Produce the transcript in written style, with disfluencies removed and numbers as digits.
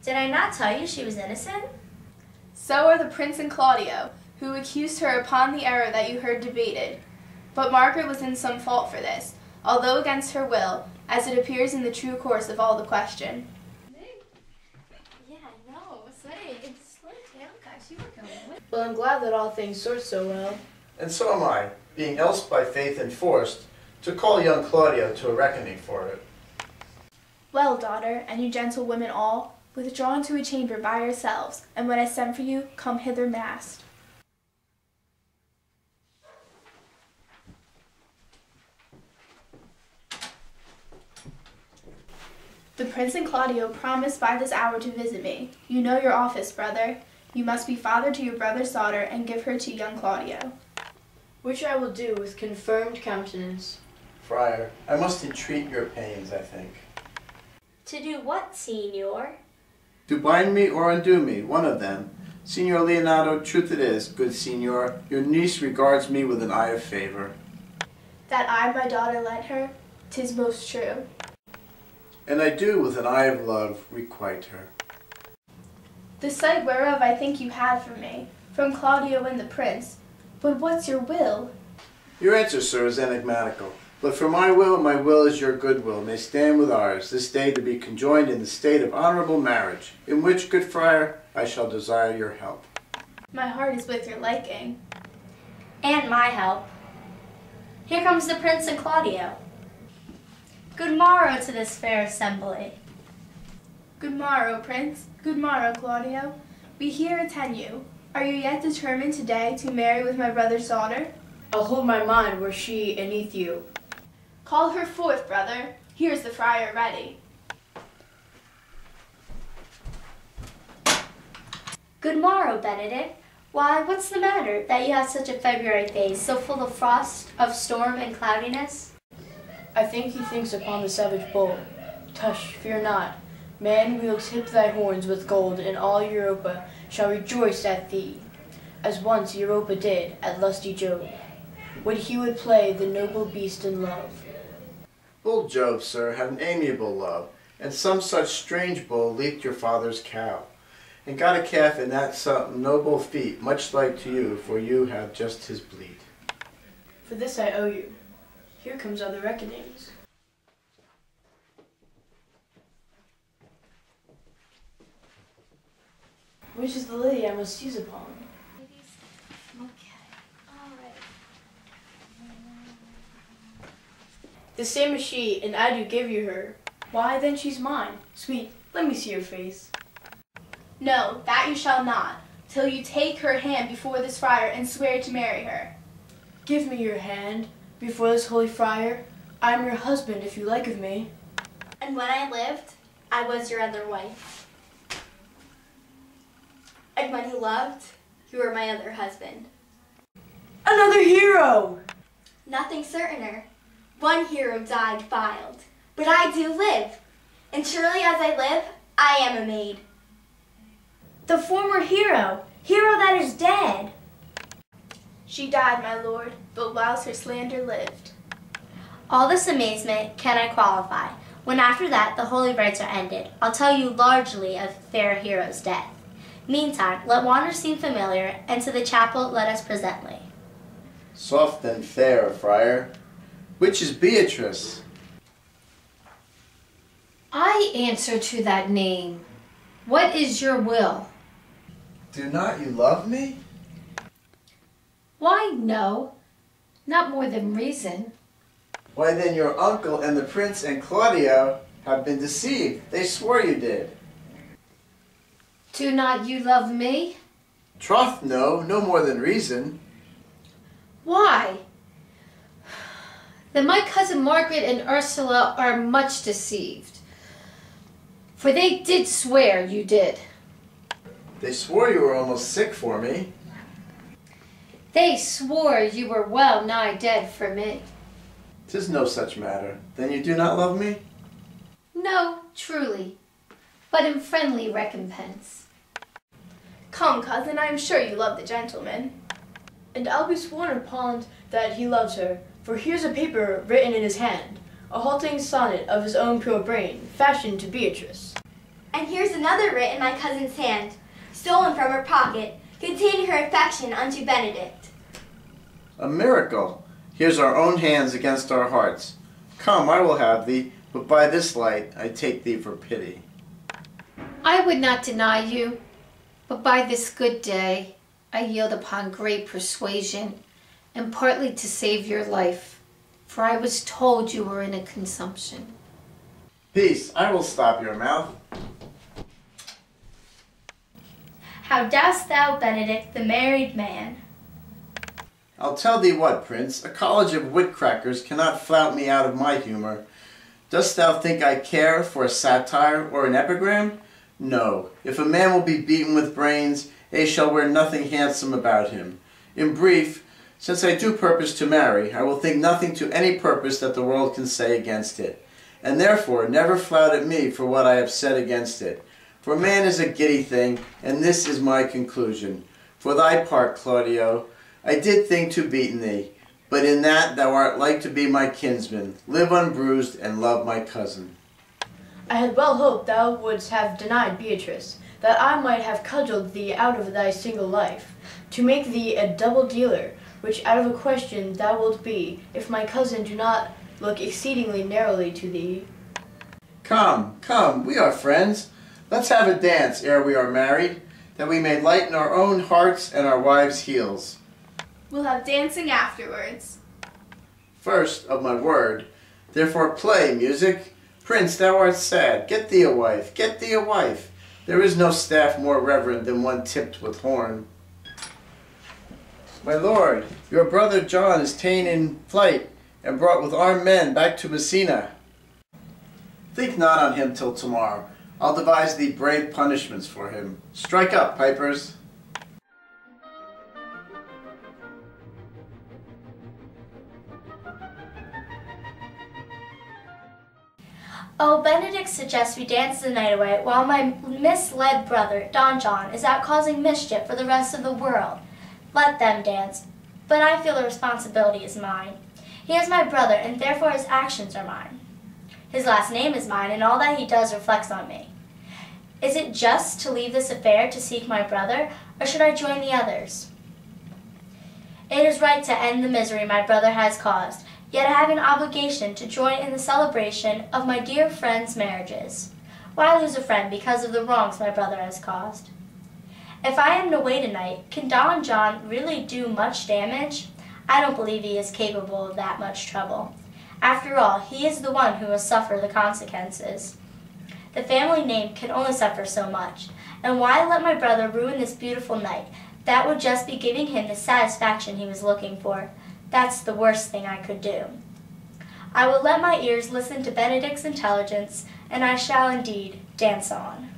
Did I not tell you she was innocent? So are the Prince and Claudio, who accused her upon the error that you heard debated. But Margaret was in some fault for this, although against her will, as it appears in the true course of all the question. Yeah, I know. Well, I'm glad that all things sort so well. And so am I, being else by faith enforced, to call young Claudio to a reckoning for it. Well, daughter, and you gentlewomen all, withdraw into a chamber by yourselves, and when I send for you, come hither masked. The Prince and Claudio promised by this hour to visit me. You know your office, brother. You must be father to your brother's daughter and give her to young Claudio. Which I will do with confirmed countenance. Friar, I must entreat your pains, I think. To do what, Signor? To bind me or undo me, one of them. Signor Leonardo, truth it is, good Signor, your niece regards me with an eye of favor. That I my daughter lent her, 'tis most true. And I do, with an eye of love, requite her. The sight whereof I think you had from me, from Claudio and the Prince. But what's your will? Your answer, sir, is enigmatical. But for my will is your goodwill, may stand with ours, this day to be conjoined in the state of honorable marriage, in which, good friar, I shall desire your help. My heart is with your liking. And my help. Here comes the Prince and Claudio. Good morrow to this fair assembly. Good morrow, Prince. Good morrow, Claudio. We here attend you. Are you yet determined today to marry with my brother's daughter? I'll hold my mind were she beneath you. Call her forth, brother. Here's the friar ready. Good morrow, Benedict. Why, what's the matter, that you have such a February face, so full of frost, of storm and cloudiness? I think he thinks upon the savage bull. Tush, fear not. Man, we'll tip thy horns with gold, and all Europa shall rejoice at thee, as once Europa did at lusty Jove, when he would play the noble beast in love. Bull Jove, sir, had an amiable love, and some such strange bull leaped your father's cow, and got a calf in that some noble feat, much like to you, for you have just his bleat. For this I owe you. Here comes other reckonings. Which is the lady I must seize upon? The same as she, and I do give you her. Why, then she's mine. Sweet, let me see your face. No, that you shall not, till you take her hand before this friar and swear to marry her. Give me your hand before this holy friar. I am your husband, if you like of me. And when I lived, I was your other wife. And when you loved, you were my other husband. Another hero! Nothing certainer. One hero died filed, but I do live, and surely as I live, I am a maid. The former hero that is dead. She died, my lord, but whilst her slander lived. All this amazement can I qualify, when after that the holy rites are ended, I'll tell you largely of fair hero's death. Meantime, let wonders seem familiar, and to the chapel let us presently. Soft and fair, friar. Which is Beatrice? I answer to that name. What is your will? Do not you love me? Why, no. Not more than reason. Why then your uncle and the Prince and Claudio have been deceived. They swore you did. Do not you love me? Troth, no more than reason. Why? Then my cousin Margaret and Ursula are much deceived. For they did swear you did. They swore you were almost sick for me. They swore you were well nigh dead for me. 'Tis no such matter. Then you do not love me? No, truly, but in friendly recompense. Come, cousin, I am sure you love the gentleman. And I'll be sworn upon that he loves her, for here's a paper written in his hand, a halting sonnet of his own pure brain, fashioned to Beatrice. And here's another writ in my cousin's hand, stolen from her pocket, containing her affection unto Benedict. A miracle! Here's our own hands against our hearts. Come, I will have thee, but by this light I take thee for pity. I would not deny you, but by this good day I yield upon great persuasion, and partly to save your life, for I was told you were in a consumption. Peace, I will stop your mouth. How dost thou, Benedict, the married man? I'll tell thee what, Prince, a college of wit-crackers cannot flout me out of my humor. Dost thou think I care for a satire or an epigram? No, if a man will be beaten with brains, he shall wear nothing handsome about him. In brief, since I do purpose to marry, I will think nothing to any purpose that the world can say against it, and therefore never flout at me for what I have said against it. For man is a giddy thing, and this is my conclusion. For thy part, Claudio, I did think to beaten thee, but in that thou art like to be my kinsman, live unbruised, and love my cousin. I had well hoped thou wouldst have denied Beatrice, that I might have cudgelled thee out of thy single life, to make thee a double dealer, which out of a question thou wilt be, if my cousin do not look exceedingly narrowly to thee. Come, come, we are friends. Let's have a dance ere we are married, that we may lighten our own hearts and our wives' heels. We'll have dancing afterwards. First, of my word, therefore play, music. Prince, thou art sad. Get thee a wife, get thee a wife. There is no staff more reverend than one tipped with horn. My lord, your brother John is ta'en in flight, and brought with armed men back to Messina. Think not on him till tomorrow. I'll devise thee brave punishments for him. Strike up, pipers. Oh, Benedict suggests we dance the night away while my misled brother, Don John, is out causing mischief for the rest of the world. Let them dance, but I feel the responsibility is mine. He is my brother, and therefore his actions are mine. His last name is mine, and all that he does reflects on me. Is it just to leave this affair to seek my brother, or should I join the others? It is right to end the misery my brother has caused, yet I have an obligation to join in the celebration of my dear friends' marriages. Why lose a friend because of the wrongs my brother has caused? If I am to wait a night, can Don John really do much damage? I don't believe he is capable of that much trouble. After all, he is the one who will suffer the consequences. The family name can only suffer so much, and why let my brother ruin this beautiful night? That would just be giving him the satisfaction he was looking for. That's the worst thing I could do. I will let my ears listen to Benedict's intelligence, and I shall indeed dance on.